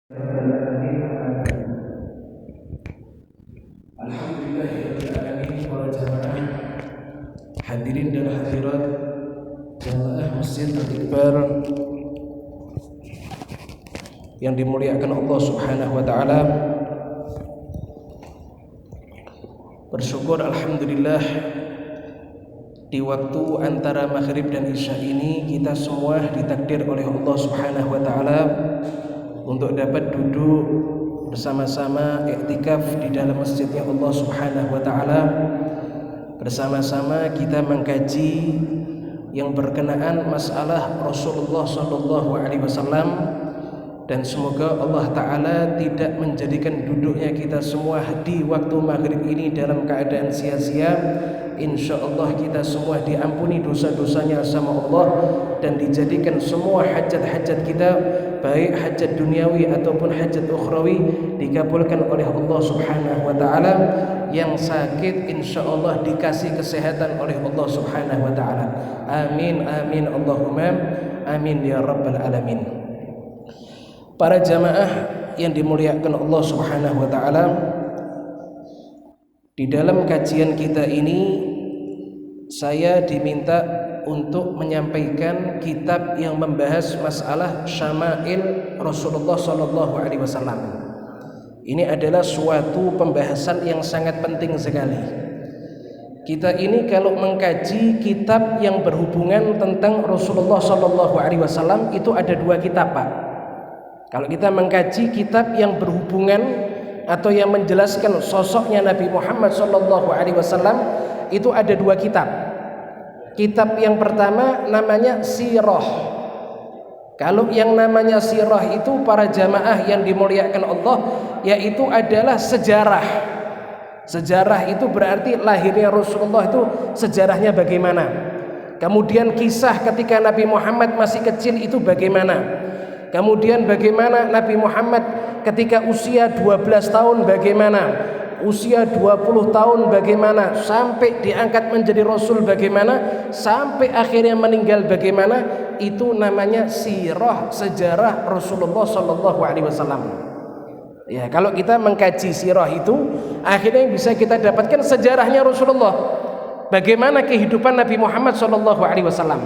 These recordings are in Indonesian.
Alhamdulillahirrahmanirrahim. Para jamaah hadirin dan hadirat jamaah Masjid Al-Iqbal yang dimuliakan Allah Subhanahu wa taala. Bersyukur alhamdulillah di waktu antara maghrib dan isya ini kita semua ditakdir oleh Allah Subhanahu wa taala untuk dapat duduk bersama-sama iktikaf di dalam masjidnya Allah Subhanahu wa taala. Bersama-sama kita mengkaji yang berkenaan masalah Rasulullah sallallahu alaihi wasallam, dan semoga Allah taala tidak menjadikan duduknya kita semua di waktu maghrib ini dalam keadaan sia-sia. InsyaAllah kita semua diampuni dosa-dosanya sama Allah dan dijadikan semua hajat-hajat kita, baik hajat duniawi ataupun hajat ukhrawi, dikabulkan oleh Allah Subhanahu wa taala. Yang sakit insyaallah dikasih kesehatan oleh Allah Subhanahu wa taala. Amin amin Allahumma amin ya rabbal alamin. Para jamaah yang dimuliakan Allah Subhanahu wa taala, di dalam kajian kita ini saya diminta untuk menyampaikan kitab yang membahas masalah syama'il Rasulullah sallallahu alaihi wasallam. Ini adalah suatu pembahasan yang sangat penting sekali. Kita ini kalau mengkaji kitab yang berhubungan tentang Rasulullah sallallahu alaihi wasallam itu ada dua kitab, Pak. Kalau kita mengkaji kitab yang berhubungan atau yang menjelaskan sosoknya Nabi Muhammad sallallahu alaihi wasallam itu ada dua kitab. Kitab yang pertama namanya sirah. Kalau yang namanya sirah itu para jamaah yang dimuliakan Allah, yaitu adalah sejarah. Sejarah itu berarti lahirnya Rasulullah itu sejarahnya bagaimana. Kemudian kisah ketika Nabi Muhammad masih kecil itu bagaimana. Kemudian bagaimana Nabi Muhammad ketika usia 12 tahun bagaimana, usia 20 tahun bagaimana, sampai diangkat menjadi Rasul bagaimana, sampai akhirnya meninggal bagaimana. Itu namanya sirah, sejarah Rasulullah sallallahu alaihi wasallam. Ya, kalau kita mengkaji sirah itu akhirnya bisa kita dapatkan sejarahnya Rasulullah, bagaimana kehidupan Nabi Muhammad sallallahu alaihi wasallam.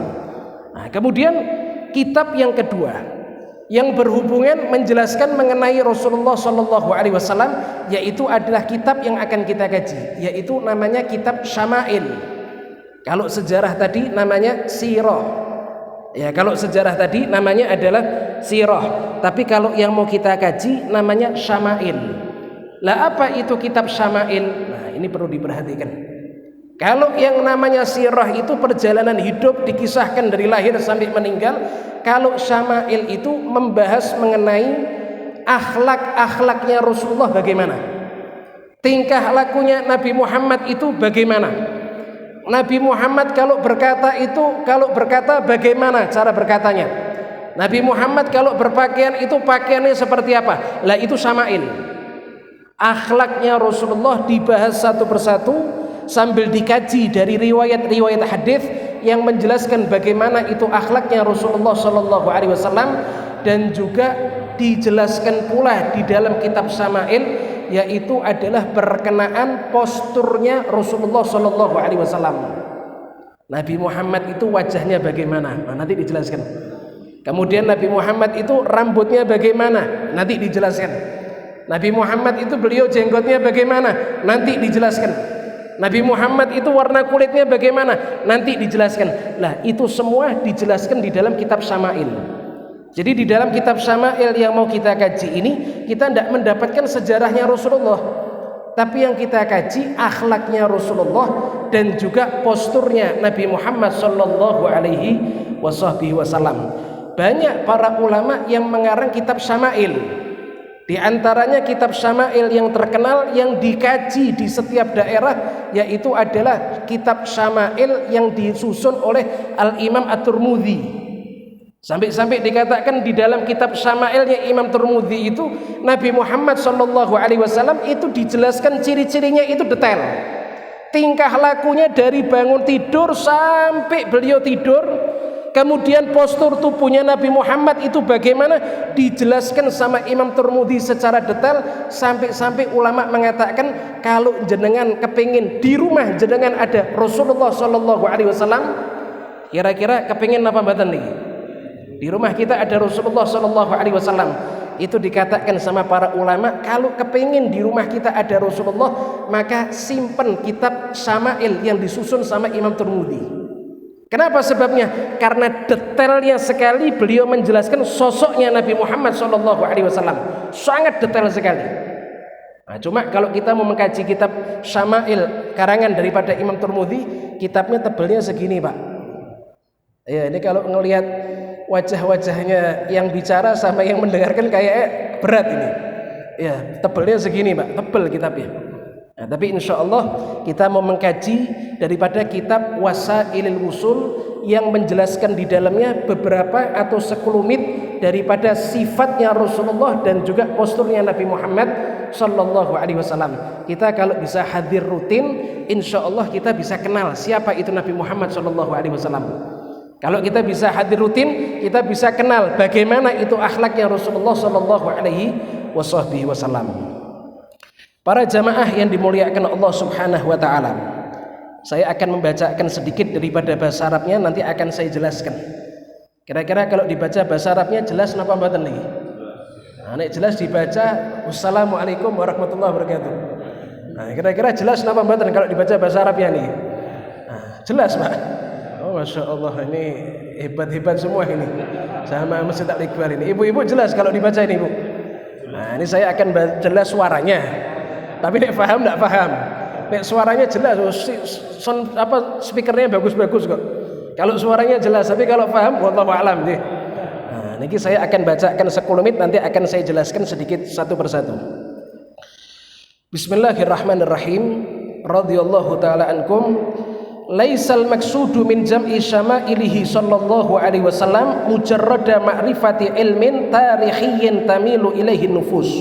Nah, kemudian kitab yang kedua yang berhubungan menjelaskan mengenai Rasulullah sallallahu alaihi wasallam, yaitu adalah kitab yang akan kita kaji, yaitu namanya kitab Syama'il. Kalau sejarah tadi namanya sirah. Ya, kalau sejarah tadi namanya adalah sirah. Tapi kalau yang mau kita kaji namanya Syama'il. Lah apa itu kitab Syama'il? Nah, ini perlu diperhatikan. Kalau yang namanya sirah itu perjalanan hidup dikisahkan dari lahir sampai meninggal. Kalau Syama'il itu membahas mengenai akhlak-akhlaknya Rasulullah bagaimana, tingkah lakunya Nabi Muhammad itu bagaimana. Nabi Muhammad kalau berkata bagaimana cara berkatanya. Nabi Muhammad kalau berpakaian itu pakaiannya seperti apa. Lah itu Syama'il. Akhlaknya Rasulullah dibahas satu persatu sambil dikaji dari riwayat-riwayat hadis yang menjelaskan bagaimana itu akhlaknya Rasulullah sallallahu alaihi wasallam, dan juga dijelaskan pula di dalam kitab Syama'il, yaitu adalah berkenaan posturnya Rasulullah sallallahu alaihi wasallam. Nabi Muhammad itu wajahnya bagaimana? Nah, nanti dijelaskan. Kemudian Nabi Muhammad itu rambutnya bagaimana? Nanti dijelaskan. Nabi Muhammad itu beliau jenggotnya bagaimana? Nanti dijelaskan. Nabi Muhammad itu warna kulitnya bagaimana? Nanti dijelaskan. Lah itu semua dijelaskan di dalam kitab Syama'il. Jadi di dalam kitab Syama'il yang mau kita kaji ini, kita tidak mendapatkan sejarahnya Rasulullah, tapi yang kita kaji akhlaknya Rasulullah dan juga posturnya Nabi Muhammad sallallahu alaihi wasallam. Banyak para ulama yang mengarang kitab Syama'il. Di antaranya kitab Syama'il yang terkenal yang dikaji di setiap daerah, yaitu adalah kitab Syama'il yang disusun oleh Al-Imam At-Tirmidzi. Sampai-sampai dikatakan di dalam kitab Syama'ilnya Imam Tirmidzi itu Nabi Muhammad sallallahu alaihi wasallam itu dijelaskan ciri-cirinya itu detail. Tingkah lakunya dari bangun tidur sampai beliau tidur, Kemudian postur tubuhnya Nabi Muhammad itu bagaimana, dijelaskan sama Imam Tirmidzi secara detail, sampai-sampai ulama mengatakan kalau jenengan kepingin di rumah jenengan ada Rasulullah Shallallahu Alaihi Wasallam, kira-kira kepingin apa mboten nih? Di rumah kita ada Rasulullah Shallallahu Alaihi Wasallam. Itu dikatakan sama para ulama, kalau kepingin di rumah kita ada Rasulullah, maka simpen kitab Syama'il yang disusun sama Imam Tirmidzi. Kenapa sebabnya? Karena detailnya sekali beliau menjelaskan sosoknya Nabi Muhammad SAW, sangat detail sekali. Nah, cuma kalau kita mau mengkaji kitab Syama'il karangan daripada Imam Tirmidzi, kitabnya tebelnya segini, Pak. Ya, ini kalau ngelihat wajah-wajahnya yang bicara sama yang mendengarkan kayak berat ini. Ya, tebelnya segini, Pak. Tebel kitabnya. Nah, tapi insya Allah kita mau mengkaji daripada kitab Wasailil Wusul yang menjelaskan di dalamnya beberapa atau sekelumit daripada sifatnya Rasulullah dan juga posturnya Nabi Muhammad Sallallahu Alaihi Wasallam. Kita kalau bisa hadir rutin, insya Allah kita bisa kenal siapa itu Nabi Muhammad Sallallahu Alaihi Wasallam. Kalau kita bisa hadir rutin, kita bisa kenal bagaimana itu akhlaknya Rasulullah Sallallahu Alaihi Wasallam. Para jamaah yang dimuliakan Allah Subhanahu wa taala, saya akan membacakan sedikit daripada bahasa Arabnya, nanti akan saya jelaskan. Kira-kira kalau dibaca bahasa Arabnya jelas napa mboten niki? Nah, nek jelas dibaca Wassalamualaikum warahmatullahi wabarakatuh. Nah, kira-kira jelas napa mboten kalau dibaca bahasa Arabnya nih? Nah, jelas, Pak. Oh, Masya Allah, ini hebat-hebat semua ini sama Masjid Al-Iqbal ini. Ibu-ibu jelas kalau dibaca ini, Bu? Nah, ini saya akan jelas suaranya. Tapi nek paham enggak paham. Nek suaranya jelas, speakernya bagus-bagus kok. Kalau suaranya jelas, tapi kalau paham wallahu a'lam nggih. Nah, niki saya akan bacakan 10 menit, nanti akan saya jelaskan sedikit satu persatu. Bismillahirrahmanirrahim. Radhiyallahu taala ankum. Laisal maksudu min jam'i syama'ilihi sallallahu alaihi wasallam mujarrada ma'rifati ilmin tarikhiyin tamilu ilaihi nufus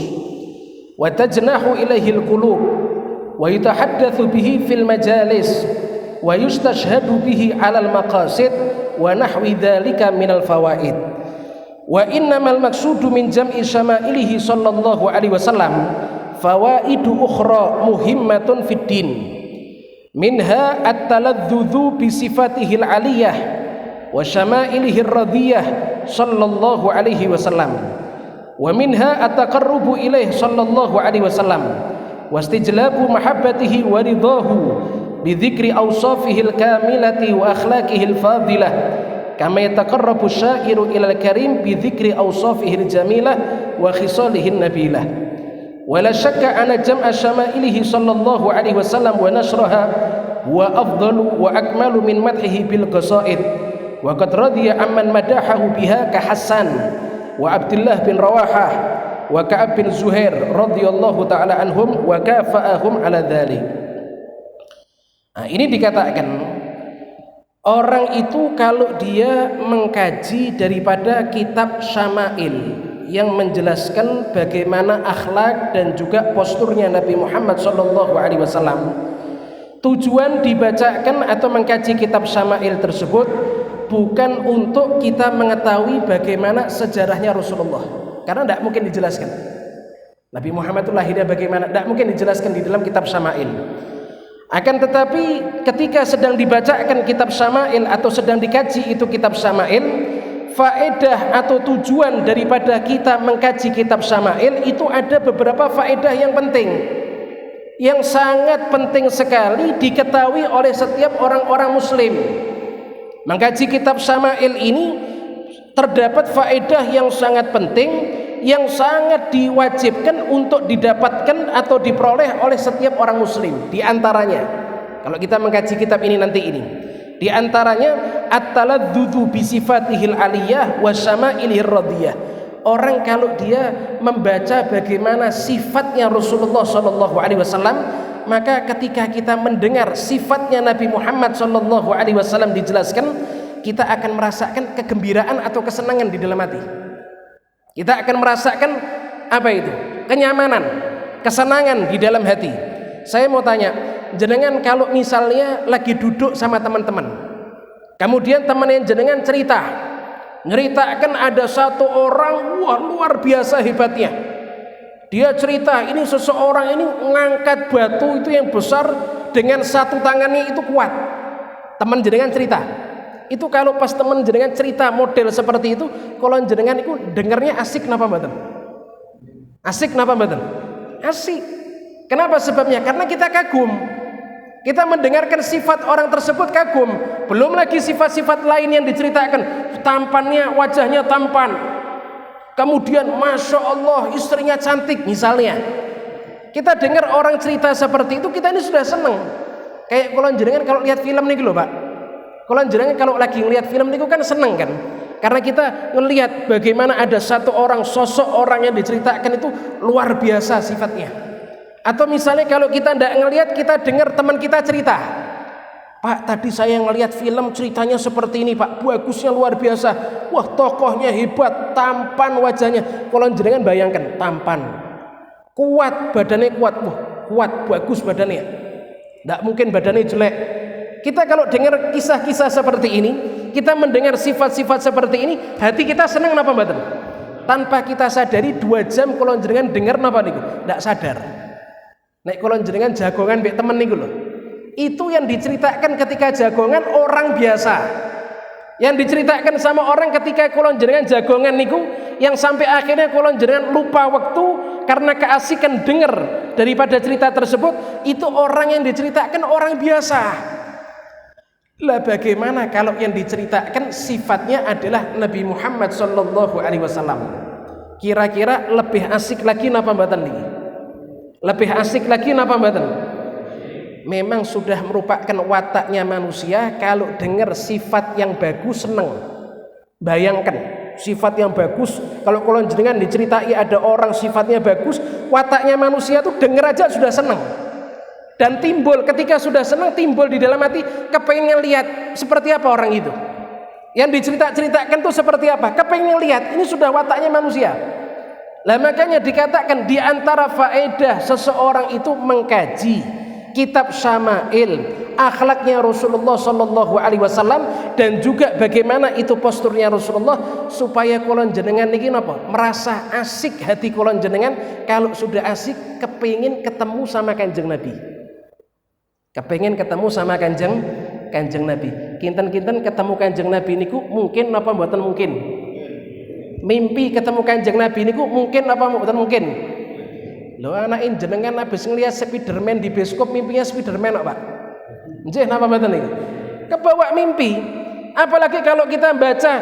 wa tajnahu ilaihi alqulub wa yutahaddatsu bihi fil majalis wa yustashhadu bihi 'alal maqasid wa nahwi dzalika minal fawaid. Wa innamal maksudu min jam'i syama'ilihi sallallahu alaihi wasallam fawaidu ukhra muhimmatun fid din. Minha at-taladzudzu bi sifatihil aliyah wa syama'ilihir radiyah sallallahu alaihi wasallam. Wa minha at-taqarrubu ilaih sallallahu alaihi wasallam wa istijlabu mahabbatihi wa ridahu bi dzikri awsafihil kamilati wa akhlaqihil fadilah kama yataqarrabu syairu ilal karim bi dzikri awsafihil jamilah wa khisalihin nabilah. Wala syakka anna jam'a syama'ilihi sallallahu alaihi wasallam wa nasraha wa afdalu wa akmalu min madhihi bil qasaid wa qad radiya amman madahahu biha ka Hasan wa Abdullah bin Rawahah wa Ka'ab bin Zuhair radhiyallahu ta'ala anhum wa kafa'ahum ala dhalik. Nah, ini dikatakan orang itu kalau dia mengkaji daripada kitab Syama'il yang menjelaskan bagaimana akhlak dan juga posturnya Nabi Muhammad SAW, tujuan dibacakan atau mengkaji kitab Syama'il tersebut bukan untuk kita mengetahui bagaimana sejarahnya Rasulullah, karena tidak mungkin dijelaskan. Nabi Muhammad itu lahirnya bagaimana, tidak mungkin dijelaskan di dalam kitab Syama'il. Akan tetapi ketika sedang dibacakan kitab Syama'il atau sedang dikaji itu kitab Syama'il, faedah atau tujuan daripada kita mengkaji kitab Syama'il itu ada beberapa faedah yang penting, yang sangat penting sekali diketahui oleh setiap orang-orang muslim. Mengkaji kitab Syama'il ini terdapat faedah yang sangat penting, yang sangat diwajibkan untuk didapatkan atau diperoleh oleh setiap orang muslim. Di antaranya, kalau kita mengkaji kitab ini nanti ini, di antaranya at-taladzudzu bi sifatihil aliyah wa syama'ilihir radiyah. Orang kalau dia membaca bagaimana sifatnya Rasulullah sallallahu alaihi wasallam, maka ketika kita mendengar sifatnya Nabi Muhammad sallallahu alaihi wasallam dijelaskan, kita akan merasakan kegembiraan atau kesenangan di dalam hati. Kita akan merasakan apa itu? Kenyamanan, kesenangan di dalam hati. Saya mau tanya, jenengan kalau misalnya lagi duduk sama teman-teman, Kemudian teman jenengan nyeritakan ada satu orang, wah luar biasa hebatnya. Dia cerita ini seseorang ini ngangkat batu itu yang besar dengan satu tangannya itu kuat. Teman jenengan cerita. Itu kalau pas teman jenengan cerita model seperti itu, kalau jenengan itu dengarnya asik napa mboten? Asik napa mboten? Asik. Kenapa sebabnya? Karena kita kagum. Kita mendengarkan sifat orang tersebut kagum. Belum lagi sifat-sifat lain yang diceritakan. Tampannya, wajahnya tampan. Kemudian Masya Allah istrinya cantik misalnya. Kita dengar orang cerita seperti itu, kita ini sudah senang. Kayak kalau jenengan kalau lihat film nih loh Pak. Kalau jenengan kalau lagi ngelihat film nih kan senang kan. Karena kita ngelihat bagaimana ada satu orang, sosok orang yang diceritakan itu luar biasa sifatnya. Atau misalnya kalau kita tidak ngelihat, kita dengar teman kita cerita, Pak tadi saya ngelihat film ceritanya seperti ini Pak, bagusnya luar biasa, wah tokohnya hebat, tampan wajahnya. Kalau jenengan bayangkan tampan, kuat badannya kuat, wah kuat bagus badannya, tidak mungkin badannya jelek. Kita kalau dengar kisah-kisah seperti ini, kita mendengar sifat-sifat seperti ini, hati kita senang napa mboten? Tanpa kita sadari 2 jam kalau jenengan dengar napa niku, tidak sadar. Nek kalau jenengan jagongan mbek temen niku lho. Itu yang diceritakan ketika jagongan orang biasa. Yang diceritakan sama orang ketika kalau jenengan jagongan niku yang sampai akhirnya kalau jenengan lupa waktu karena keasikan dengar daripada cerita tersebut, itu orang yang diceritakan orang biasa. Lah bagaimana kalau yang diceritakan sifatnya adalah Nabi Muhammad sallallahu alaihi wasallam? Kira-kira lebih asik lagi napa mboten niki? Lebih asik lagi napa mboten? Memang sudah merupakan wataknya manusia kalau dengar sifat yang bagus seneng. Bayangkan sifat yang bagus, kalau jenengan diceritai ada orang sifatnya bagus, wataknya manusia tuh dengar aja sudah seneng. Dan timbul ketika sudah seneng, timbul di dalam hati kepengen lihat seperti apa orang itu. Yang diceritakan tuh seperti apa? Kepengen lihat, ini sudah wataknya manusia. Lah makanya dikatakan di antara faedah seseorang itu mengkaji kitab Syama'il, akhlaknya Rasulullah sallallahu alaihi wasallam, dan juga bagaimana itu posturnya Rasulullah, supaya kulon jenengan niki napa? Merasa asik hati kulon jenengan. Kalau sudah asik kepengin ketemu sama Kanjeng Nabi. Kepengin ketemu sama Kanjeng Nabi. Kinten-kinten ketemu Kanjeng Nabi niku mungkin napa mboten mungkin? Mimpi ketemu Kanjeng Nabi niku mungkin apa mboten mungkin? Lho anakin jenengan habis ngelihat Spiderman di bioskop, mimpinya Spiderman kok Pak? Nggih napa mboten niku? Kebawa mimpi. Apalagi kalau kita baca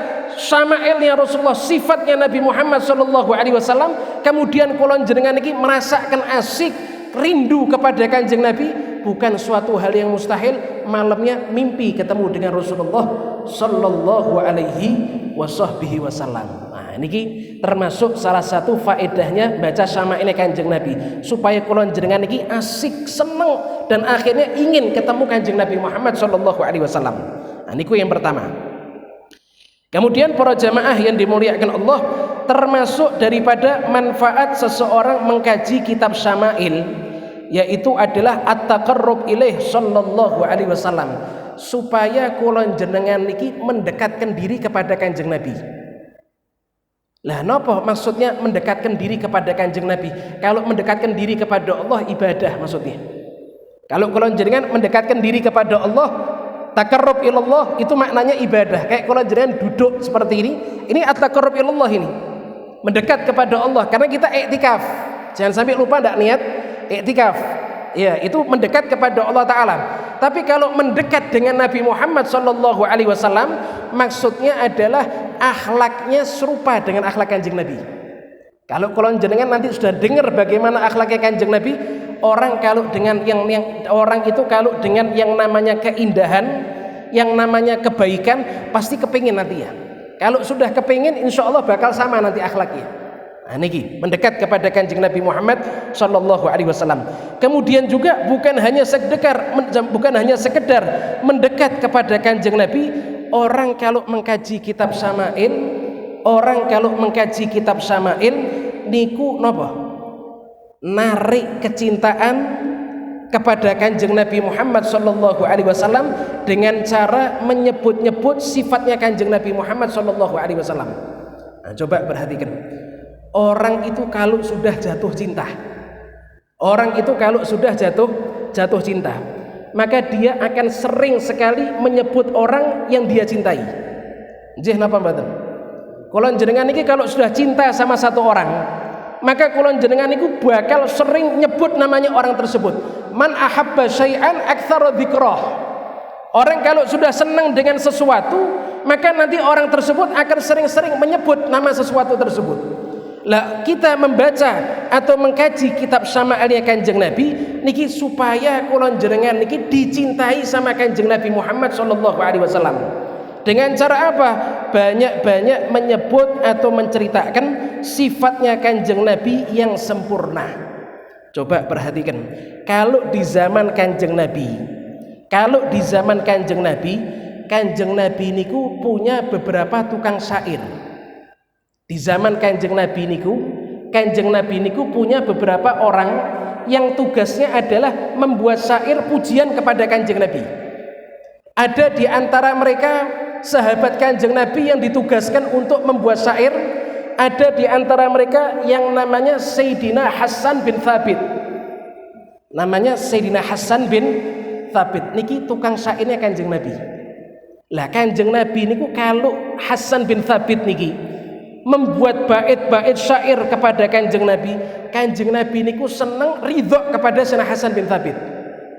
Syama'ilnya Rasulullah, sifatnya Nabi Muhammad sallallahu alaihi wasallam, kemudian kulon jenengan niki merasakan asik, rindu kepada Kanjeng Nabi, bukan suatu hal yang mustahil malamnya mimpi ketemu dengan Rasulullah sallallahu alaihi wasallam. Niki termasuk salah satu faedahnya baca Syama'il Kanjeng Nabi, supaya kulon jenengan niki asik, seneng, dan akhirnya ingin ketemu Kanjeng Nabi Muhammad sallallahu alaihi wasallam. Niku yang pertama. Kemudian para jamaah yang dimuliakan Allah, termasuk daripada manfaat seseorang mengkaji kitab Syama'il, yaitu adalah at-taqarrub ilaih sallallahu alaihi wasallam, supaya kulon jenengan niki mendekatkan diri kepada Kanjeng Nabi. Lah napa maksudnya mendekatkan diri kepada Kanjeng Nabi? Kalau mendekatkan diri kepada Allah ibadah maksudnya. Kalau jenengan mendekatkan diri kepada Allah, taqarrub ilallah, itu maknanya ibadah. Kayak kalau jenengan duduk seperti ini at-taqarrub ilallah, ini mendekat kepada Allah karena kita iktikaf. Jangan sampai lupa ndak niat iktikaf. Ya, itu mendekat kepada Allah Ta'ala. Tapi kalau mendekat dengan Nabi Muhammad sallallahu alaihi wasallam, maksudnya adalah akhlaknya serupa dengan akhlak Kanjeng Nabi. Kalau jenengan nanti sudah dengar bagaimana akhlaknya Kanjeng Nabi, orang kalau dengan orang itu kalau dengan yang namanya keindahan, yang namanya kebaikan, pasti kepingin nanti ya. Kalau sudah kepingin, insya Allah bakal sama nanti akhlaknya. Niki mendekat kepada Kanjeng Nabi Muhammad sallallahu alaihi wasallam. Kemudian juga bukan hanya sekedar mendekat kepada Kanjeng Nabi, orang kalau mengkaji kitab Syama'il niku napa? Narik kecintaan kepada Kanjeng Nabi Muhammad sallallahu alaihi wasallam dengan cara menyebut-nyebut sifatnya Kanjeng Nabi Muhammad sallallahu alaihi wasallam. Nah, coba perhatikan. Orang itu kalau sudah jatuh cinta, jatuh cinta, maka dia akan sering sekali menyebut orang yang dia cintai. Nggih napa mboten? Kula jenengan iki kalau sudah cinta sama satu orang, maka kula jenengan niku bakal sering nyebut namanya orang tersebut. Man ahabba syai'an aktsara dzikrah. Orang kalau sudah senang dengan sesuatu, maka nanti orang tersebut akan sering-sering menyebut nama sesuatu tersebut. Lah kita membaca atau mengkaji kitab Syama'ilnya Kanjeng Nabi niki supaya kula jenengan niki dicintai sama Kanjeng Nabi Muhammad sallallahu alaihi wasallam. Dengan cara apa? Banyak-banyak menyebut atau menceritakan sifatnya Kanjeng Nabi yang sempurna. Coba perhatikan, kalau di zaman Kanjeng Nabi, Kanjeng Nabi niku punya beberapa tukang syair. Di zaman Kanjeng Nabi niku punya beberapa orang yang tugasnya adalah membuat syair pujian kepada Kanjeng Nabi. Ada di antara mereka sahabat Kanjeng Nabi yang ditugaskan untuk membuat syair. Ada di antara mereka yang namanya Sayyidina Hasan bin Thabit. Niki tukang syairnya Kanjeng Nabi. Lah Kanjeng Nabi niku kalau Hasan bin Thabit niki membuat bait-bait syair kepada Kanjeng Nabi niku seneng ridho kepada Sayyidina Hasan bin Thabit.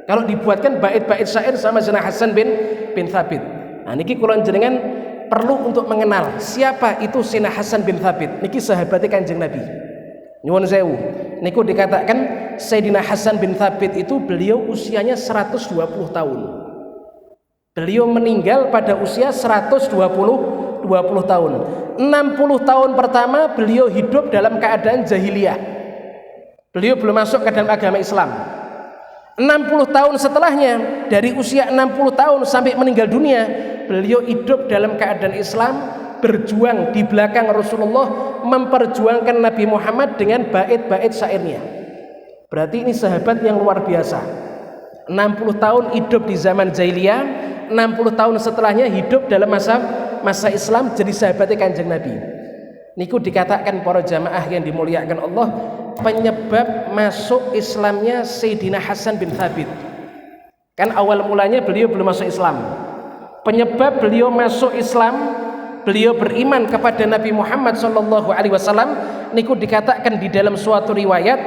Kalau dibuatkan bait-bait syair sama Sayyidina Hasan bin Thabit. Nah niki kula jenengan perlu untuk mengenal siapa itu Sayyidina Hasan bin Thabit. Niki sahabatnya Kanjeng Nabi. Nyuwun sewu. Niku dikatakan Sayyidina Hasan bin Thabit itu beliau usianya 120 tahun. Beliau meninggal pada usia 120 tahun. 60 tahun pertama beliau hidup dalam keadaan jahiliyah. Beliau belum masuk ke dalam agama Islam. 60 tahun setelahnya, dari usia 60 tahun sampai meninggal dunia, beliau hidup dalam keadaan Islam, berjuang di belakang Rasulullah, memperjuangkan Nabi Muhammad dengan bait-bait syairnya. Berarti ini sahabat yang luar biasa. 60 tahun hidup di zaman jahiliyah, 60 tahun setelahnya hidup dalam masa Islam, jadi sahabatnya Kanjeng Nabi. Niku dikatakan para jamaah yang dimuliakan Allah, penyebab masuk Islamnya Sayyidina Hasan bin Thabit. Kan awal mulanya beliau belum masuk Islam. Penyebab beliau masuk Islam, beliau beriman kepada Nabi Muhammad sallallahu alaihi wasallam, niku dikatakan di dalam suatu riwayat,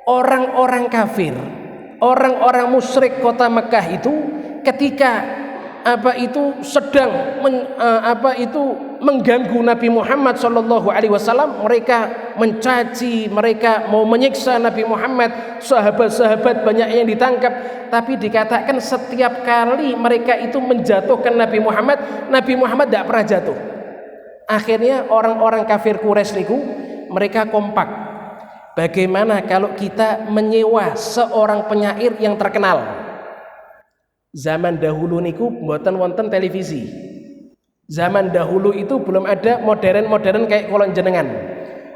orang-orang kafir, orang-orang musyrik kota Mekah itu ketika sedang mengganggu Nabi Muhammad sallallahu alaihi wasallam, mereka mencaci, mereka mau menyiksa Nabi Muhammad, sahabat-sahabat banyak yang ditangkap, tapi dikatakan setiap kali mereka itu menjatuhkan Nabi Muhammad tidak pernah jatuh. Akhirnya orang-orang kafir Quraisy niku mereka kompak. Bagaimana kalau kita menyewa seorang penyair yang terkenal? Zaman dahulu niku mboten wonten televisi. Zaman dahulu itu belum ada modern kayak kula jenengan.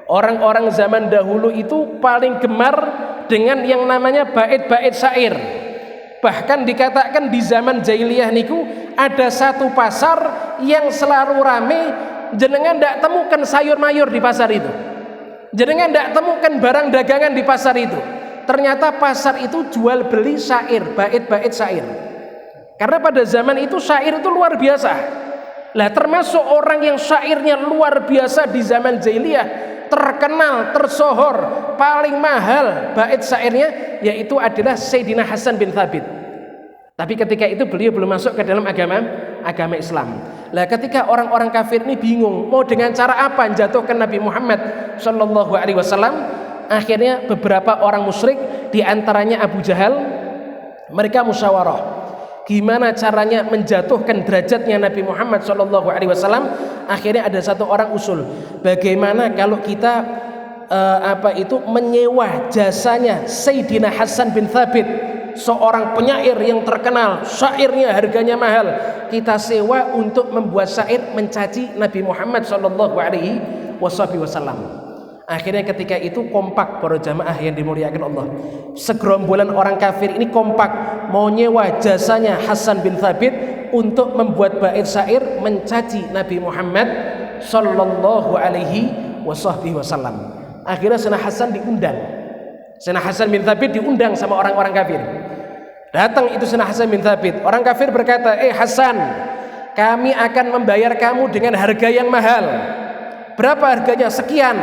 Orang-orang zaman dahulu itu paling gemar dengan yang namanya bait-bait syair. Bahkan dikatakan di zaman jahiliyah niku ada satu pasar yang selalu rame, jenengan ndak temukan sayur mayur di pasar itu. Jenengan ndak temukan barang dagangan di pasar itu. Ternyata pasar itu jual beli syair, bait-bait syair. Karena pada zaman itu syair itu luar biasa. Lah termasuk orang yang syairnya luar biasa di zaman jahiliyah, terkenal, tersohor, paling mahal bait syairnya, yaitu adalah Sayyidina Hasan bin Thabit. Tapi ketika itu beliau belum masuk ke dalam agama Islam. Lah ketika orang-orang kafir ini bingung mau dengan cara apa menjatuhkan Nabi Muhammad sallallahu alaihi wasallam, akhirnya beberapa orang musyrik, di antaranya Abu Jahal, mereka musyawarah. Gimana caranya menjatuhkan derajatnya Nabi Muhammad sallallahu alaihi wasallam? Akhirnya ada satu orang usul, bagaimana kalau kita menyewa jasanya Sayyidina Hasan bin Thabit, seorang penyair yang terkenal, syairnya harganya mahal, kita sewa untuk membuat syair mencaci Nabi Muhammad sallallahu alaihi wasallam. Akhirnya ketika itu kompak para jamaah yang dimuliakan Allah. Segerombolan orang kafir ini kompak mau nyewa jasanya Hasan bin Thabit untuk membuat bait syair mencaci Nabi Muhammad sallallahu alaihi wasallam. Akhirnya Sayyidina Hasan diundang. Sayyidina Hasan bin Thabit diundang sama orang-orang kafir. Datang itu Sayyidina Hasan bin Thabit. Orang kafir berkata, Hasan, kami akan membayar kamu dengan harga yang mahal. Berapa harganya? Sekian.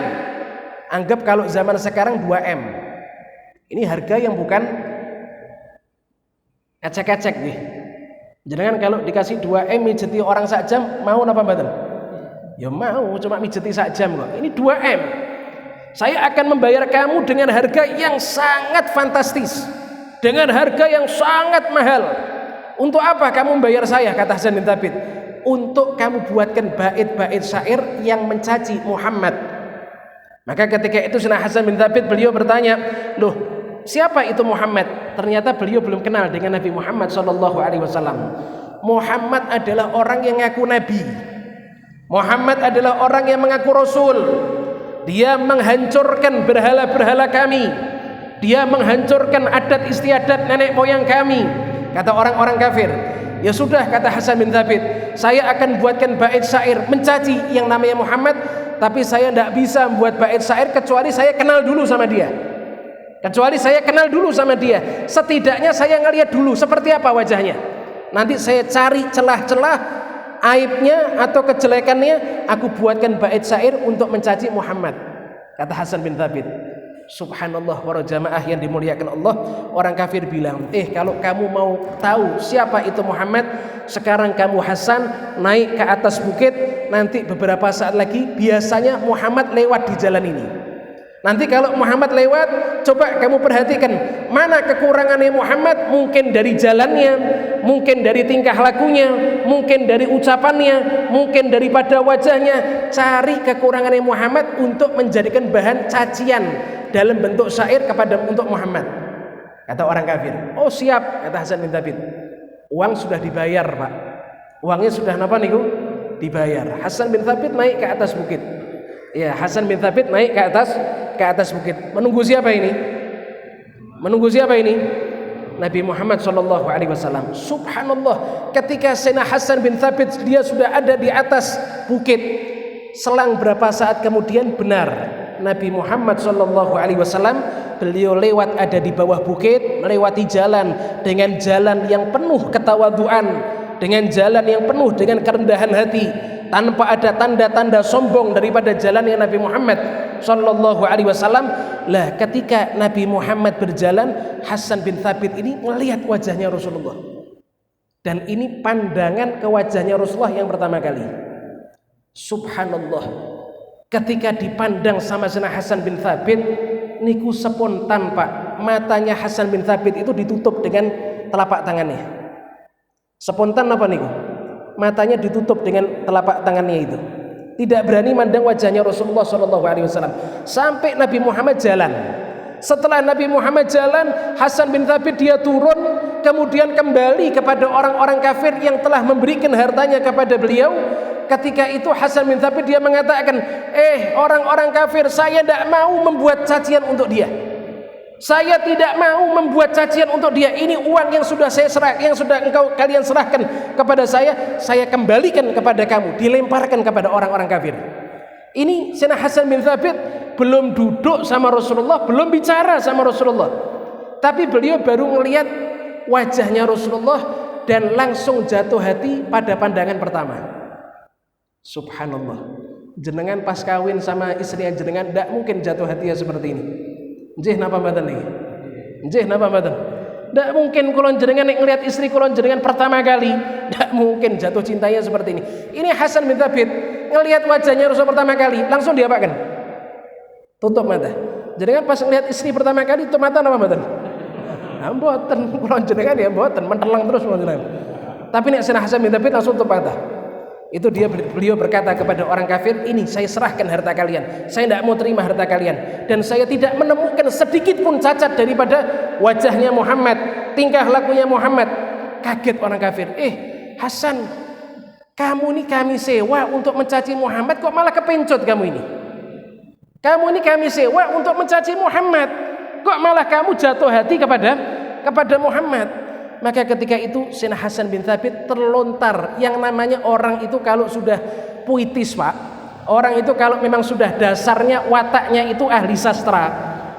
Anggap kalau zaman sekarang 2M. Ini harga yang bukan ecek-ecek nih. Jangan kalau dikasih 2M mijeti orang sak jam, mau napa mboten? Ya mau, cuma mijeti sak jam kok. Ini 2M. Saya akan membayar kamu dengan harga yang sangat fantastis. Dengan harga yang sangat mahal. Untuk apa kamu membayar saya? Kata Hasan bin Thabit. Untuk kamu buatkan bait-bait syair yang mencaci Muhammad. Maka ketika itu Sayyidina Hasan bin Thabit beliau bertanya, loh siapa itu Muhammad? Ternyata beliau belum kenal dengan Nabi Muhammad SAW. Muhammad adalah orang yang ngaku Nabi. Muhammad adalah orang yang mengaku Rasul. Dia menghancurkan berhala-berhala kami. Dia menghancurkan adat istiadat nenek moyang kami. Kata orang-orang kafir. Ya sudah, kata Hasan bin Thabit, saya akan buatkan bait syair mencaci yang namanya Muhammad. Tapi saya tidak bisa membuat bait syair kecuali saya kenal dulu sama dia. Setidaknya saya ngelihat dulu seperti apa wajahnya. Nanti saya cari celah-celah aibnya atau kejelekannya, aku buatkan bait syair untuk mencaci Muhammad. Kata Hasan bin Thabit. Subhanallah, para jamaah yang dimuliakan Allah. Orang kafir bilang, kalau kamu mau tahu siapa itu Muhammad, sekarang kamu Hasan naik ke atas bukit. Nanti beberapa saat lagi biasanya Muhammad lewat di jalan ini. Nanti kalau Muhammad lewat, coba kamu perhatikan mana kekurangannya Muhammad. Mungkin dari jalannya, mungkin dari tingkah lakunya, mungkin dari ucapannya, mungkin daripada wajahnya. Cari kekurangannya Muhammad untuk menjadikan bahan cacian dalam bentuk syair untuk Muhammad. Kata orang kafir. Oh siap, kata Hasan bin Thabit. Uang sudah dibayar, Pak. Uangnya sudah napa niku? Dibayar. Hasan bin Thabit naik ke atas bukit. Ya, Hasan bin Thabit naik ke atas bukit. Menunggu siapa ini? Nabi Muhammad SAW. Subhanallah, ketika Sayyidina Hasan bin Thabit dia sudah ada di atas bukit, selang berapa saat kemudian benar Nabi Muhammad SAW beliau lewat ada di bawah bukit, melewati jalan dengan jalan yang penuh ketawaduan, dengan jalan yang penuh dengan kerendahan hati, tanpa ada tanda-tanda sombong daripada jalannya Nabi Muhammad SAW. Lah ketika Nabi Muhammad berjalan, Hasan bin Thabit ini melihat wajahnya Rasulullah, dan ini pandangan ke wajahnya Rasulullah yang pertama kali. Subhanallah, ketika dipandang sama Sayyidina Hasan bin Thabit niku spontan Pak, matanya Hasan bin Thabit itu ditutup dengan telapak tangannya. Spontan apa niku? Matanya ditutup dengan telapak tangannya itu. Tidak berani mandang wajahnya Rasulullah SAW sampai Nabi Muhammad jalan. Setelah Nabi Muhammad jalan, Hasan bin Thabit dia turun, kemudian kembali kepada orang-orang kafir yang telah memberikan hartanya kepada beliau. Ketika itu Hasan bin Thabit dia mengatakan, orang-orang kafir, saya tidak mau membuat cacian untuk dia. Saya tidak mau membuat cacian untuk dia. Ini uang yang sudah saya serah, yang sudah kalian serahkan kepada saya kembalikan kepada kamu, dilemparkan kepada orang-orang kafir. Ini Sayyidina Hasan bin Thabit belum duduk sama Rasulullah, belum bicara sama Rasulullah, tapi beliau baru melihat wajahnya Rasulullah dan langsung jatuh hati pada pandangan pertama. Subhanallah, jenengan pas kawin sama istrinya jenengan tidak mungkin jatuh hati ya seperti ini. Nggih napa mboten niki? Nggih napa mboten? Tidak mungkin kulon jenengan ngelihat istri kulon jenengan pertama kali, tidak mungkin jatuh cintanya seperti ini. Ini Hasan bin Thabit ngelihat wajahnya Rasul pertama kali, langsung diapakan? Tutup mata. Jenengan pas ngelihat istri pertama kali tutup mata napa mboten? Mboten, kulon jenengan ya mboten, mentelang terus kulon jenengan. Tapi nek Sayyidina Hasan bin Thabit langsung tutup mata. Itu beliau berkata kepada orang kafir, ini saya serahkan harta kalian, saya tidak mau terima harta kalian, dan saya tidak menemukan sedikit pun cacat daripada wajahnya Muhammad, tingkah lakunya Muhammad. Kaget orang kafir, Hasan, kamu ini kami sewa untuk mencaci Muhammad, kok malah kepencut kamu ini? Kamu ini kami sewa untuk mencaci Muhammad, kok malah kamu jatuh hati kepada Muhammad. Maka ketika itu Sayyidina Hasan bin Thabit terlontar. Yang namanya orang itu kalau sudah puitis, Pak, orang itu kalau memang sudah dasarnya wataknya itu ahli sastra,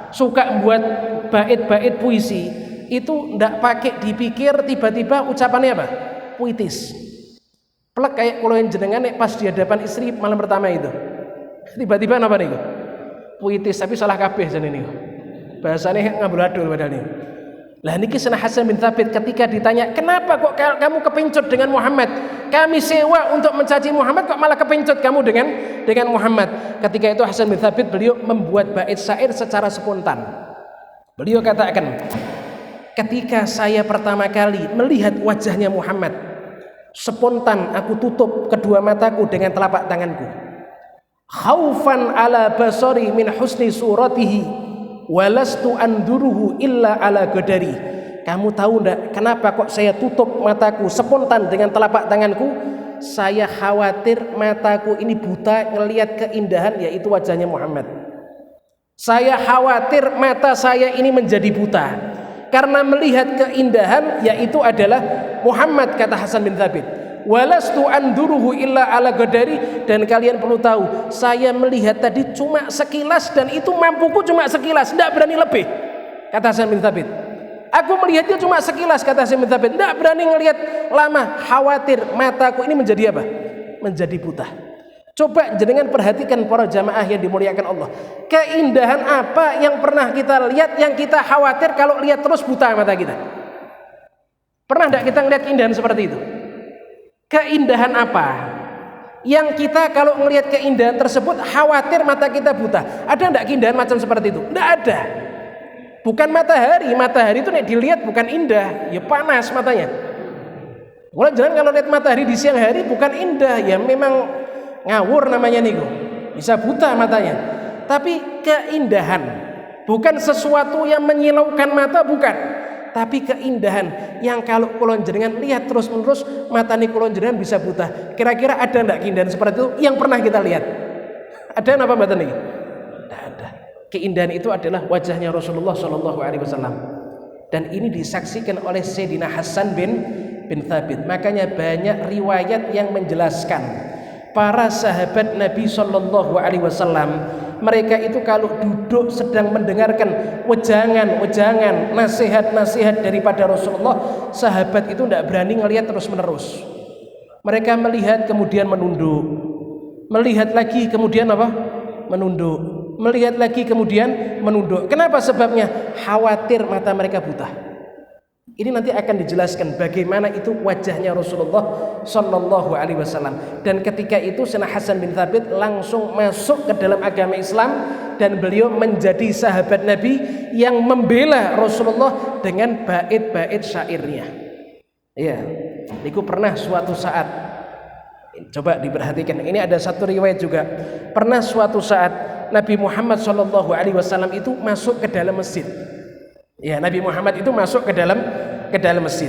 suka membuat bait-bait puisi, itu ndak pakai dipikir, tiba-tiba ucapannya apa? Puitis. Plek kayak kalau yang jenengan pas di hadapan istri malam pertama itu, tiba-tiba apa nih? Puitis, tapi salah kabeh jan ini. Bahasanya ngabuladul padahal ini. Lah niki Sayyidina Hasan bin Thabit ketika ditanya, "Kenapa kok kamu kepincut dengan Muhammad? Kami sewa untuk mencaci Muhammad, kok malah kepincut kamu dengan Muhammad?" Ketika itu Hasan bin Thabit beliau membuat bait syair secara spontan. Beliau katakan, "Ketika saya pertama kali melihat wajahnya Muhammad, spontan aku tutup kedua mataku dengan telapak tanganku. Khaufan ala basari min husni suratihi, walastu anduruhu illa ala gadari." Kamu tahu enggak kenapa kok saya tutup mataku spontan dengan telapak tanganku? Saya khawatir mataku ini buta ngelihat keindahan yaitu wajahnya Muhammad. Saya khawatir mata saya ini menjadi buta karena melihat keindahan yaitu adalah Muhammad, kata Hasan bin Thabit. Walastu anduruhu illa ala gadari, dan kalian perlu tahu saya melihat tadi cuma sekilas dan itu mampuku cuma sekilas, tidak berani lebih, kata Hasan bin Thabit. Aku melihatnya cuma sekilas, kata Hasan bin Thabit, tidak berani ngelihat lama, khawatir mataku ini menjadi apa? Menjadi buta. Coba jenengan perhatikan para jamaah yang dimuliakan Allah, keindahan apa yang pernah kita lihat yang kita khawatir kalau lihat terus buta mata kita? Pernah tidak kita melihat keindahan seperti itu? Keindahan apa yang kita kalau melihat keindahan tersebut khawatir mata kita buta? Ada enggak keindahan macam seperti itu? Enggak ada. Bukan matahari itu nek dilihat bukan indah, ya panas matanya. Kalau lihat matahari di siang hari bukan indah, ya memang ngawur namanya niku. Bisa buta matanya. Tapi keindahan bukan sesuatu yang menyilaukan mata, bukan. Tapi keindahan yang kalau kulon jenengan lihat terus menerus mata nih kulon jenengan bisa buta. Kira-kira ada enggak keindahan seperti itu yang pernah kita lihat? Ada apa mata nih? Tidak ada. Keindahan itu adalah wajahnya Rasulullah SAW, dan ini disaksikan oleh Sayyidina Hasan bin Thabit. Makanya banyak riwayat yang menjelaskan para sahabat Nabi SAW, mereka itu kalau duduk sedang mendengarkan wejangan, nasihat-nasihat daripada Rasulullah, sahabat itu tidak berani ngelihat terus menerus. Mereka melihat kemudian menunduk, melihat lagi kemudian apa? Menunduk, melihat lagi kemudian menunduk. Kenapa sebabnya? Khawatir mata mereka buta. Ini nanti akan dijelaskan bagaimana itu wajahnya Rasulullah Sallallahu Alaihi Wasallam. Dan ketika itu Sayyidina Hasan bin Thabit langsung masuk ke dalam agama Islam, dan beliau menjadi sahabat Nabi yang membela Rasulullah dengan bait-bait syairnya. Ya, itu pernah suatu saat, coba diperhatikan, ini ada satu riwayat juga. Pernah suatu saat Nabi Muhammad Sallallahu Alaihi Wasallam itu masuk ke dalam masjid. Ya, Nabi Muhammad itu masuk ke dalam masjid.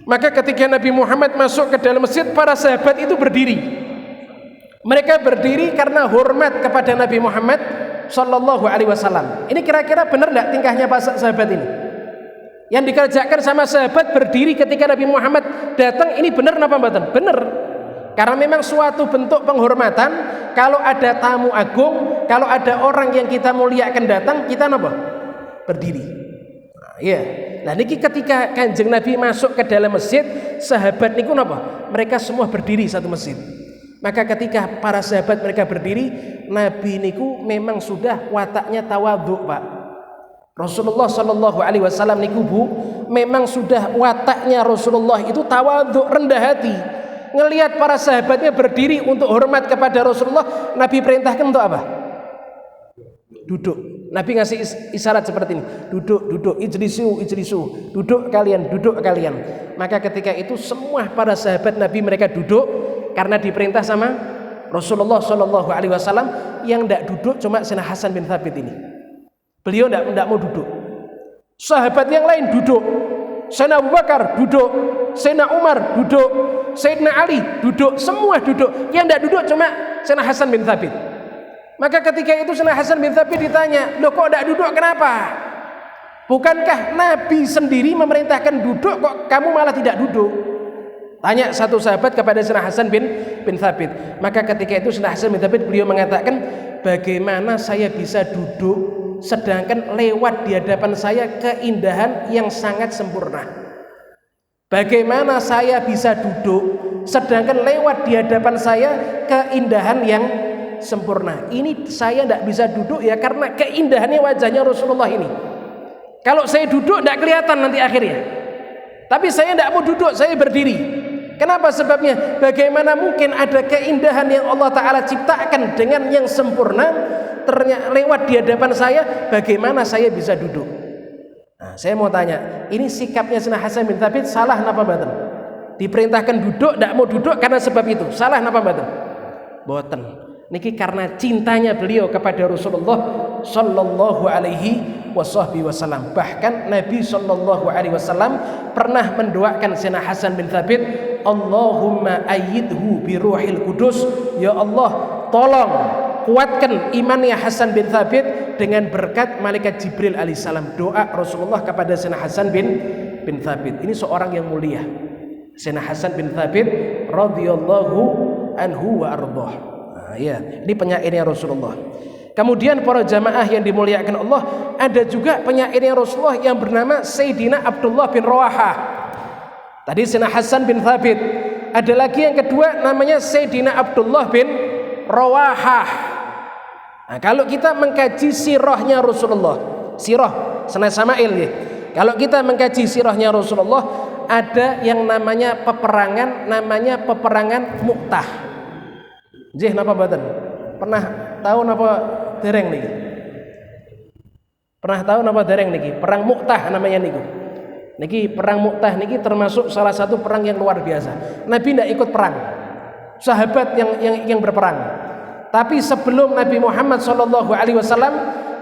Maka ketika Nabi Muhammad masuk ke dalam masjid, para sahabat itu berdiri. Mereka berdiri karena hormat kepada Nabi Muhammad Sallallahu Alaihi Wasallam. Ini kira-kira benar enggak tingkahnya para sahabat ini? Yang dikerjakan sama sahabat berdiri ketika Nabi Muhammad datang, ini benar apa mboten? Benar. Karena memang suatu bentuk penghormatan. Kalau ada tamu agung, kalau ada orang yang kita muliakan datang, kita apa? Berdiri. Nah, ya. Nah niki ketika Kanjeng Nabi masuk ke dalam masjid, sahabat niku napa? Mereka semua berdiri satu masjid. Maka ketika para sahabat mereka berdiri, Nabi niku memang sudah wataknya tawadhu, Pak. Rasulullah Sallallahu Alaihi Wasallam niku Bu, memang sudah wataknya Rasulullah itu tawadhu, rendah hati. Ngelihat para sahabatnya berdiri untuk hormat kepada Rasulullah, Nabi perintahkan untuk apa? Duduk. Nabi ngasih isyarat seperti ini, duduk, ijlisu, duduk kalian. Maka ketika itu semua para sahabat Nabi mereka duduk karena diperintah sama Rasulullah Sallallahu Alaihi Wasallam. Yang tidak duduk cuma Sayyidina Hasan bin Thabit ini. Beliau tidak mau duduk. Sahabat yang lain duduk. Sayyidina Abu Bakar duduk, Sayyidina Umar duduk, Sayyidina Ali duduk, semua duduk. Yang tidak duduk cuma Sayyidina Hasan bin Thabit. Maka ketika itu Sayyidina Hasan bin Thabit ditanya, "Loh kok tidak duduk, kenapa? Bukankah Nabi sendiri memerintahkan duduk, kok kamu malah tidak duduk?" Tanya satu sahabat kepada Sayyidina Hasan bin Thabit. Maka ketika itu Sayyidina Hasan bin Thabit beliau mengatakan, "Bagaimana saya bisa duduk sedangkan lewat di hadapan saya keindahan yang sangat sempurna? Bagaimana saya bisa duduk sedangkan lewat di hadapan saya keindahan yang sempurna? Ini saya tidak bisa duduk ya karena keindahannya wajahnya Rasulullah ini. Kalau saya duduk tidak kelihatan nanti akhirnya. Tapi saya tidak mau duduk, saya berdiri. Kenapa sebabnya? Bagaimana mungkin ada keindahan yang Allah Ta'ala ciptakan dengan yang sempurna ternyata lewat di hadapan saya, bagaimana saya bisa duduk?" Nah, saya mau tanya, ini sikapnya Sayyidina Hasan bin Thabit salah napa mboten? Diperintahkan duduk, tidak mau duduk karena sebab itu, salah napa mboten? Mboten. Niki karena cintanya beliau kepada Rasulullah sallallahu alaihi wasallam. Bahkan Nabi sallallahu alaihi wasallam pernah mendoakan Sayyidina Hasan bin Thabit, "Allahumma ayyidhu bi ruhil qudus." Ya Allah, tolong kuatkan imannya Hasan bin Thabit dengan berkat malaikat Jibril alaihissalam. Doa Rasulullah kepada Sayyidina Hasan bin Thabit. Ini seorang yang mulia, Sayyidina Hasan bin Thabit radhiyallahu anhu wa ardhah. Nah, ya, ini penyairnya Rasulullah. Kemudian para jamaah yang dimuliakan Allah, ada juga penyairnya Rasulullah yang bernama Sayyidina Abdullah bin Rawahah. Tadi Sayyidina Hasan bin Thabit. Ada lagi yang kedua namanya Sayyidina Abdullah bin Rawahah. Nah, kalau kita mengkaji sirahnya Rasulullah, sirah Sayyidina Sama'il ya. Kalau kita mengkaji sirahnya Rasulullah, ada yang namanya peperangan Mu'tah. Jih napa mboten? Pernah tahu napa dereng niki? Pernah tahu napa dereng niki? Perang Mu'tah namanya niku. Niki perang Mu'tah niki termasuk salah satu perang yang luar biasa. Nabi tidak ikut perang. Sahabat yang berperang. Tapi sebelum Nabi Muhammad SAW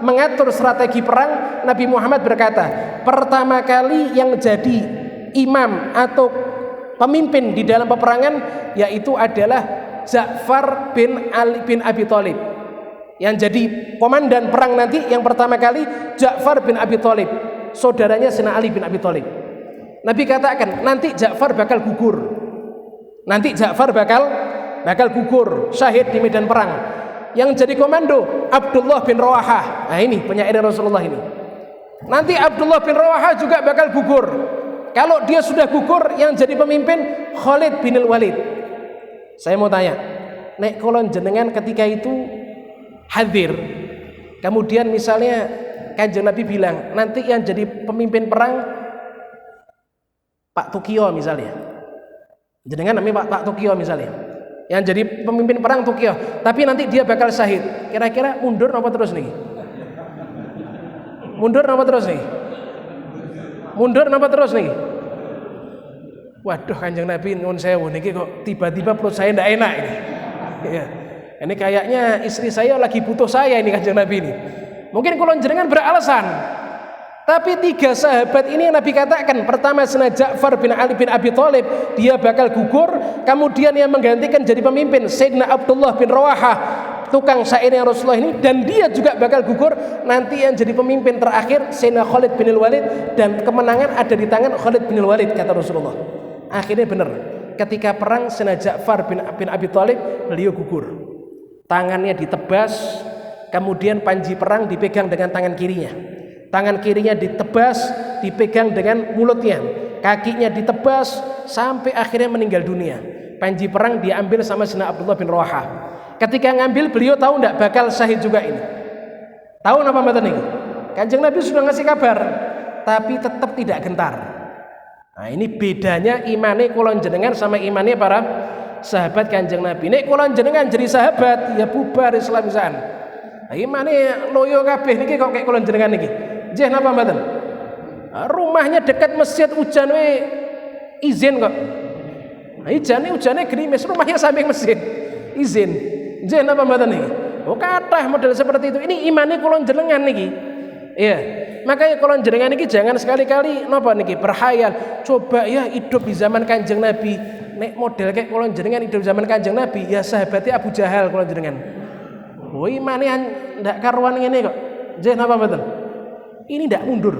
mengatur strategi perang, Nabi Muhammad berkata, pertama kali yang jadi imam atau pemimpin di dalam peperangan yaitu adalah Ja'far bin Ali bin Abi Thalib. Yang jadi komandan perang nanti yang pertama kali Ja'far bin Abi Thalib, saudaranya Sayyidina Ali bin Abi Thalib. Nabi katakan nanti Ja'far bakal gugur. Nanti Ja'far bakal gugur, syahid di medan perang. Yang jadi komando Abdullah bin Rawahah. Nah ini penyair Rasulullah ini. Nanti Abdullah bin Rawahah juga bakal gugur. Kalau dia sudah gugur, yang jadi pemimpin Khalid bin Walid. Saya mau tanya, nek kolon jenengan ketika itu hadir, kemudian misalnya Kanjeng Nabi bilang nanti yang jadi pemimpin perang Pak Tukio misalnya, jenengan namanya Pak Tukio misalnya, yang jadi pemimpin perang Tukio, tapi nanti dia bakal syahid. Kira-kira mundur apa terus nih? Mundur apa terus nih? Mundur apa terus nih? Waduh, Kanjeng Nabi nyuwun sewu niki kok tiba-tiba perut saya ndak enak ini. Ya. Ini kayaknya istri saya lagi butuh saya ini Kanjeng Nabi ini. Mungkin kalau jenengan beralasan. Tapi tiga sahabat ini yang Nabi katakan, pertama Sayyidina Ja'far bin Ali bin Abi Thalib, dia bakal gugur, kemudian yang menggantikan jadi pemimpin Sayyidina Abdullah bin Rawahah, tukang syairnya Rasulullah ini, dan dia juga bakal gugur. Nanti yang jadi pemimpin terakhir Sayyidina Khalid bin Walid, dan kemenangan ada di tangan Khalid bin Walid, kata Rasulullah. Akhirnya benar, ketika perang Sayyidina Ja'far bin Abi Thalib, beliau gugur, tangannya ditebas, kemudian panji perang dipegang dengan tangan kirinya, tangan kirinya ditebas dipegang dengan mulutnya, kakinya ditebas sampai akhirnya meninggal dunia. Panji perang diambil sama Sayyidina Abdullah bin Rawahah. Ketika ngambil, beliau tahu tidak bakal syahid juga ini. Tahu apa mboten niku? Kanjeng Nabi sudah ngasih kabar, tapi tetap tidak gentar. Nah, ini bedanya imane kula jenengan sama imane para sahabat Kanjeng Nabi. Nek kula jenengan jadi sahabat ya bubar Islamisan. Nah, imane loyo kabeh niki kok kayak kula jenengan niki. Nggih napa mboten? Rumahnya dekat masjid, ujan we izin kok. Nah, ujane gerimis, rumahnya samping masjid. Izin. Nggih napa mboten niki? Oh, kathah model seperti itu. Ini imane kula jenengan niki. Iya. Makanya kalau jenengan niki jangan sekali-kali napa niki berhayal, coba ya hidup di zaman Kanjeng Nabi. Nek model kayak kalau jenengan hidup di zaman Kanjeng Nabi, ya sahabatnya Abu Jahal kalau jenengan. Oh imane ndak karuan ngene kok. Nggih napa mboten? Ini ndak mundur.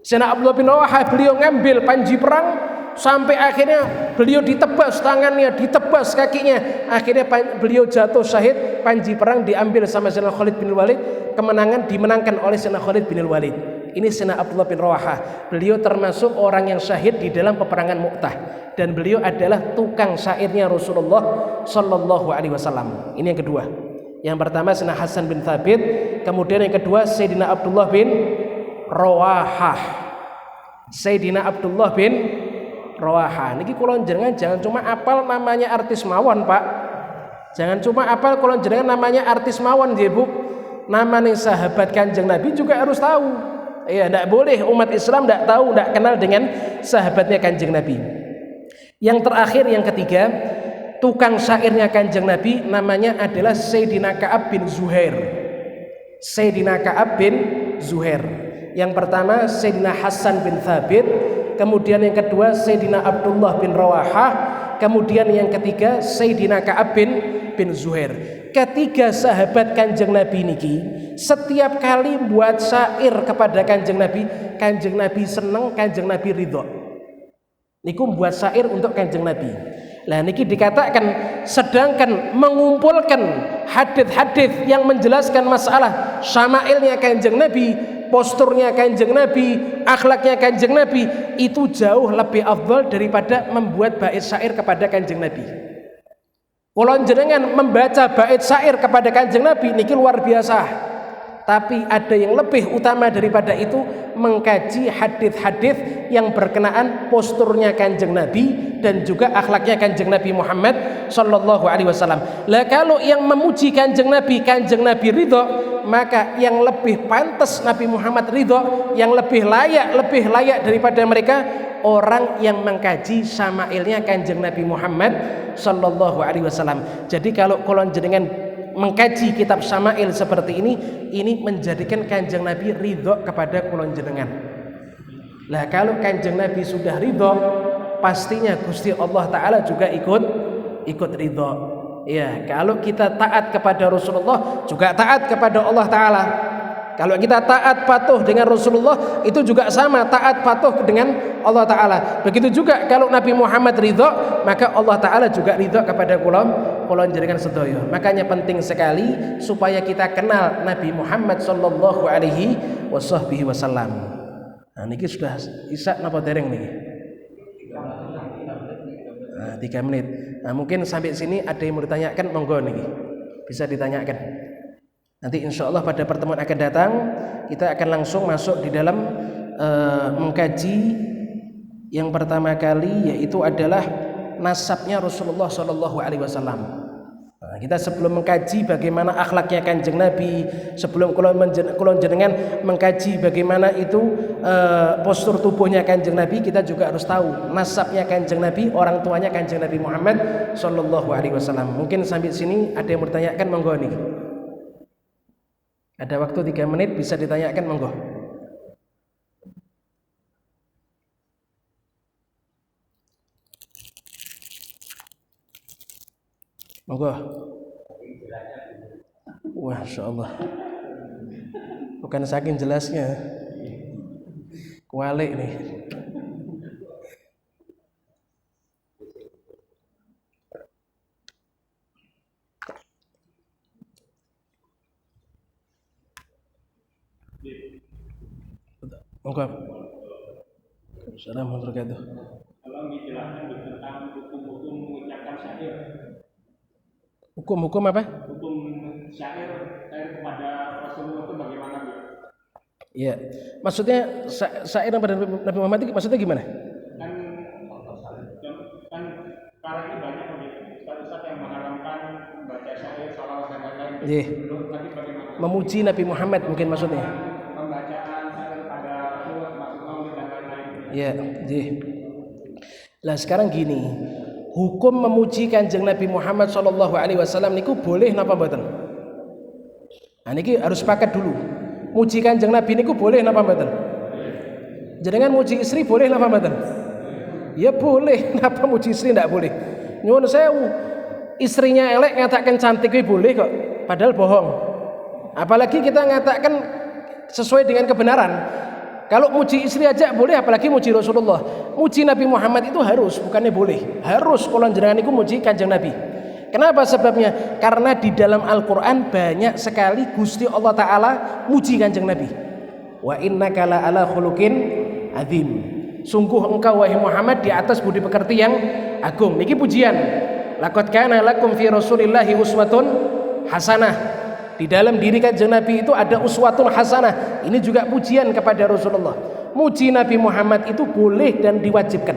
Sayyidina Abdullah bin Rawahah beliau ngambil panji perang sampai akhirnya beliau ditebas tangannya, ditebas kakinya. Akhirnya beliau jatuh syahid, panji perang diambil sama Sayyidina Khalid bin Walid, kemenangan dimenangkan oleh Sayyidina Khalid bin Walid. Ini Sayyidina Abdullah bin Rawahah. Beliau termasuk orang yang syahid di dalam peperangan Mu'tah dan beliau adalah tukang syairnya Rasulullah sallallahu alaihi wasallam. Ini yang kedua. Yang pertama Sayyidina Hasan bin Thabit, kemudian yang kedua Sayyidina Abdullah bin Rawahah. Sayyidina Abdullah bin Rawahah. Niki kula jenengan jangan cuma apal namanya artis mawon, Pak. Jangan cuma apal kula jenengan namanya artis mawon nggih, Bu. Namanya sahabat Kanjeng Nabi juga harus tahu. Ya, tidak boleh umat Islam tidak tahu, tidak kenal dengan sahabatnya Kanjeng Nabi. Yang terakhir, yang ketiga, tukang syairnya Kanjeng Nabi namanya adalah Sayyidina Ka'ab bin Zuhair. Sayyidina Ka'ab bin Zuhair. Yang pertama Sayyidina Hasan bin Thabit, kemudian yang kedua Sayyidina Abdullah bin Rawahah, kemudian yang ketiga Sayyidina Ka'ab bin Zuhair. Ketiga sahabat Kanjeng Nabi niki setiap kali buat syair kepada Kanjeng Nabi seneng, Kanjeng Nabi ridho. Niku buat syair untuk Kanjeng Nabi. Lah niki dikatakan sedangkan mengumpulkan hadis-hadis yang menjelaskan masalah syama'ilnya Kanjeng Nabi, posturnya Kanjeng Nabi, akhlaknya Kanjeng Nabi itu jauh lebih afdal daripada membuat bait syair kepada Kanjeng Nabi. Kalau jenengan membaca bait syair kepada Kanjeng Nabi niki luar biasa. Tapi ada yang lebih utama daripada itu, mengkaji hadis-hadis yang berkenaan posturnya Kanjeng Nabi dan juga akhlaknya Kanjeng Nabi Muhammad sallallahu alaihi wasallam. Lah kalau yang memuji Kanjeng Nabi ridho, maka yang lebih pantas Nabi Muhammad ridho, yang lebih layak daripada mereka orang yang mengkaji syama'ilnya Kanjeng Nabi Muhammad sallallahu alaihi wasallam. Jadi kalau jenengan mengkaji kitab syama'il seperti ini menjadikan Kanjeng Nabi ridho kepada kulon jenengan. Lah kalau Kanjeng Nabi sudah ridho, pastinya Gusti Allah Ta'ala juga ikut ridho. Ya, kalau kita taat kepada Rasulullah juga taat kepada Allah Ta'ala. Kalau kita taat patuh dengan Rasulullah itu juga sama taat patuh dengan Allah Ta'ala. Begitu juga kalau Nabi Muhammad ridho, maka Allah Ta'ala juga ridho kepada kulon jenengan sedaya. Makanya penting sekali supaya kita kenal Nabi Muhammad sallallahu alaihi wasallam. Nah niki sudah isya napa dereng niki? 3 menit. Nah mungkin sampai sini ada yang mau ditanyakan, monggo niki. Bisa ditanyakan. Nanti insya Allah pada pertemuan akan datang kita akan langsung masuk di dalam mengkaji yang pertama kali, yaitu adalah nasabnya Rasulullah Shallallahu Alaihi Wasallam. Nah, kita sebelum mengkaji bagaimana akhlaknya Kanjeng Nabi, sebelum kulon jenengan mengkaji bagaimana itu postur tubuhnya Kanjeng Nabi, kita juga harus tahu nasabnya Kanjeng Nabi, orang tuanya Kanjeng Nabi Muhammad Shallallahu Alaihi Wasallam. Mungkin sampai sini ada yang bertanyakan, monggo nih. Ada waktu 3 menit, bisa ditanyakan, monggo. Monggo. Wah, insyaallah. Bukan saking jelasnya. Kualik nih. Monggo. Assalamualaikum warahmatullahi wabarakatuh. Tolong dijelaskan tentang hukum-hukum mengucapkan syair. Hukum apa? Hukum syair kepada Rasulullah itu bagaimana, Bu? Iya. Maksudnya syair kepada Nabi Muhammad itu maksudnya gimana? Kan sekarang ini banyak ustaz yang mengharamkan membaca syair, salawat dan lain-lain. Iya. Tapi bagaimana? Memuji Nabi Muhammad mungkin maksudnya. Pembacaan syair pada Rasulullah termasuk maulid dan lain-lain. Iya, iya. Lah sekarang gini, hukum memuji Kanjeng Nabi Muhammad sallallahu alaihi wasallam niku boleh napa mboten? Nah niki harus sepakat dulu. Muji Kanjeng Nabi niku boleh napa mboten? Jenengan muji istri boleh napa mboten? Ya boleh, napa muji istri ndak boleh? Nyuwun sewu. Istrinya elek ngatakan cantik kuwi boleh kok. padahal bohong. Apalagi kita ngatakan sesuai dengan kebenaran. Kalau muji istri aja boleh, apalagi muji Rasulullah. Muji Nabi Muhammad itu harus, bukannya boleh. Harus kalau jenengan itu muji Kanjeng Nabi. Kenapa sebabnya? Karena di dalam Al-Qur'an banyak sekali Gusti Allah Ta'ala muji Kanjeng Nabi. Wa innaka la ala khuluqin azim. Sungguh engkau wahai Muhammad di atas budi pekerti yang agung. Niki pujian. Laqad kana lakum fi Rasulillahi uswatun hasanah. Di dalam diri Kanjeng Nabi itu ada uswatun hasanah. Ini juga pujian kepada Rasulullah. Muji Nabi Muhammad itu boleh dan diwajibkan.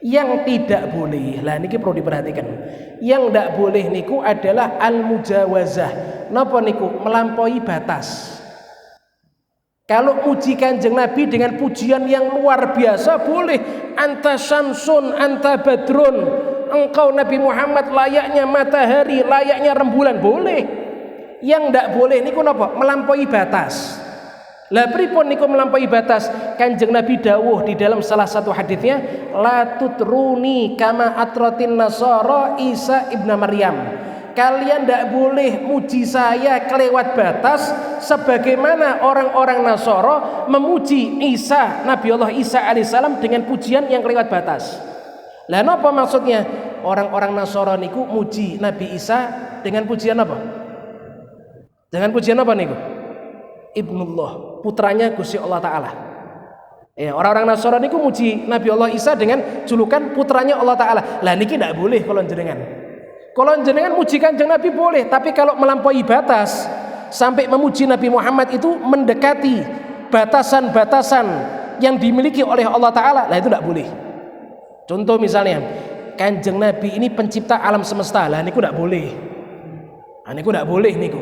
Yang tidak boleh, lah niki perlu diperhatikan. Yang tidak boleh niku adalah al-mujawazah. Napa niku? Melampaui batas. Kalau muji Kanjeng Nabi dengan pujian yang luar biasa boleh. Anta syamsun, anta badrun. Engkau Nabi Muhammad layaknya matahari, layaknya rembulan, boleh. Yang tidak boleh niku napa? Melampaui batas. Lah pripun niku melampaui batas? Kanjeng Nabi dawuh di dalam salah satu hadisnya, la tutruni kama atratin nasara Isa ibn Maryam. Kalian tidak boleh muji saya kelewat batas sebagaimana orang-orang Nasara memuji Isa, Nabi Allah Isa alaihissalam dengan pujian yang kelewat batas. Lah napa maksudnya? Orang-orang Nasara niku muji Nabi Isa dengan pujian apa? Dengan pujian apa niku? Ibnullah, putranya Gusti Allah Ta'ala. Ya, orang-orang Nasrani niku muji Nabi Allah Isa dengan julukan putranya Allah Ta'ala. Lah niki tidak boleh kalau jenengan. Kalau jenengan muji Kanjeng Nabi boleh, tapi kalau melampaui batas sampai memuji Nabi Muhammad itu mendekati batasan-batasan yang dimiliki oleh Allah Ta'ala, lah itu tidak boleh. Contoh misalnya, Kanjeng Nabi ini pencipta alam semesta, lah niku tidak boleh. Nah, niku tidak boleh niku.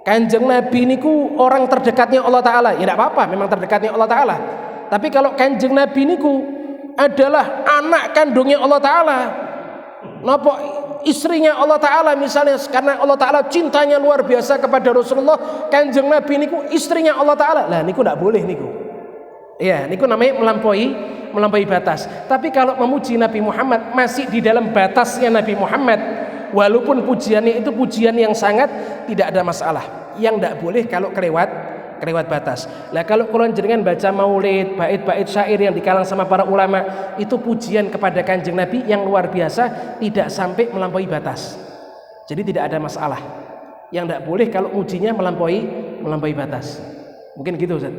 Kanjeng Nabi niku orang terdekatnya Allah Ta'ala, ya tidak apa-apa, memang terdekatnya Allah Ta'ala. Tapi kalau Kanjeng Nabi niku adalah anak kandungnya Allah Ta'ala, napa istrinya Allah Ta'ala misalnya, karena Allah Ta'ala cintanya luar biasa kepada Rasulullah, Kanjeng Nabi niku istrinya Allah Ta'ala, lah niku tidak boleh niku. Ya, niku namanya melampaui batas. Tapi kalau memuji Nabi Muhammad masih di dalam batasnya Nabi Muhammad, walaupun pujiannya itu pujian yang sangat, tidak ada masalah. Yang tidak boleh kalau kelewat batas. Lah kalau kalian jenengan baca maulid, bait-bait syair yang dikalang sama para ulama, itu pujian kepada Kanjeng Nabi yang luar biasa, tidak sampai melampaui batas. Jadi tidak ada masalah. Yang tidak boleh kalau ujinya melampaui batas. Mungkin gitu Ustaz.